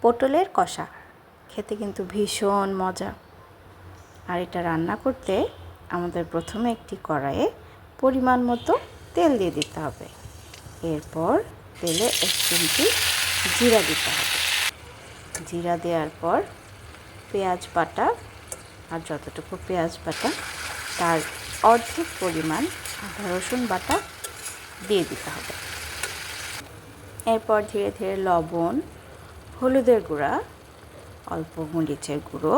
পটলের কষা খেতে কিন্তু ভীষণ মজা। আর এটা রান্না করতে আমাদের প্রথমে একটি কড়াইয়ে পরিমাণ মতো তেল দিয়ে দিতে হবে। এরপর তেলে 1 চিমটি জিরা দিতে হবে। জিরা দেওয়ার পর পেঁয়াজ বাটা, আর যতটুকু পেঁয়াজ বাটা তার অর্ধেক পরিমাণ আদা রসুন বাটা দিয়ে দিতে হবে। এরপর ধীরে ধীরে লবণ, হলুদের গুঁড়া, অল্প মরিচের গুঁড়ো,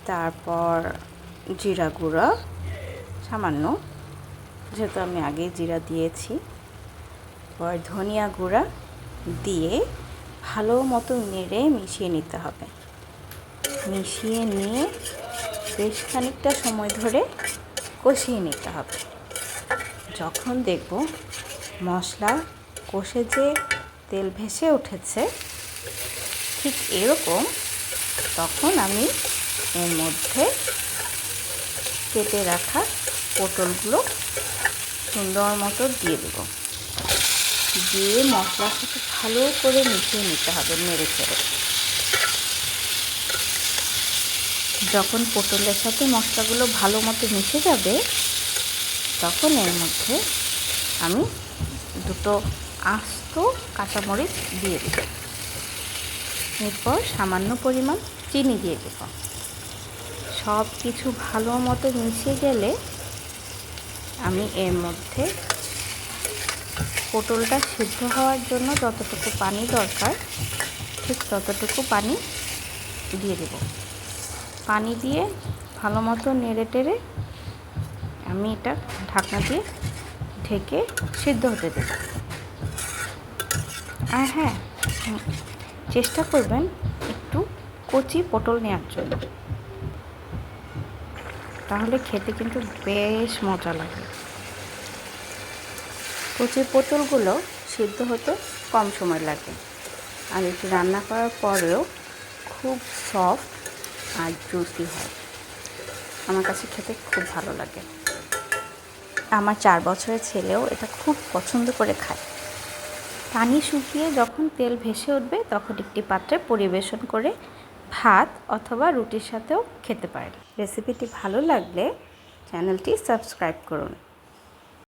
তারপর জিরা গুঁড়া সামান্য, যেহেতু আমি আগে জিরা দিয়েছি, পর ধনিয়া গুঁড়া দিয়ে ভালো মতো নেড়ে মিশিয়ে নিতে হবে। মিশিয়ে নিয়ে বেশ খানিকটা সময় ধরে কষিয়ে নিতে হবে। যখন দেখব মশলা কষে যে তেল ভেসে উঠেছে, ঠিক এরকম, তখন আমি এর মধ্যে কেটে রাখা পটলগুলো সুন্দর মতো দিয়ে দেব। দিয়ে মশলার সাথে ভালো করে মিশিয়ে নিতে হবে নেড়ে চেড়ে। যখন পটলের সাথে মশলাগুলো ভালো মতো মিশে যাবে, তখন এর মধ্যে আমি 2 আস্ত কাঁচামরিচ দিয়ে দেব। এরপর সামান্য পরিমাণ চিনি দিয়ে দেব। সব কিছু ভালো মতো মিশে গেলে আমি এর মধ্যে পটলটা সিদ্ধ হওয়ার জন্য যতটুকু পানি দরকার, ঠিক ততটুকু পানি দিয়ে দেব। পানি দিয়ে ভালো মতো নেড়ে টেড়ে আমি এটা ঢাকনা দিয়ে ঢেকে সিদ্ধ হতে দেব। আর হ্যাঁ, চেষ্টা করবেন একটু কচি পটল নেওয়ার জন্য, তাহলে খেতে কিন্তু বেশ মজা লাগে। কচি পটলগুলো সিদ্ধ হতে কম সময় লাগে, আর এটি রান্না করার পরেও খুব সফট আর জুসি হয়। আমার কাছে খেতে খুব ভালো লাগে। আমার 4 বছরের ছেলেও এটা খুব পছন্দ করে খায়। পানি শুকিয়ে যখন তেল ভেসে উঠবে, তখন একটি পাত্রে পরিবেশন করে ভাত অথবা রুটির সাথেও খেতে পারেন। রেসিপিটি ভালো লাগলে চ্যানেলটি সাবস্ক্রাইব করুন।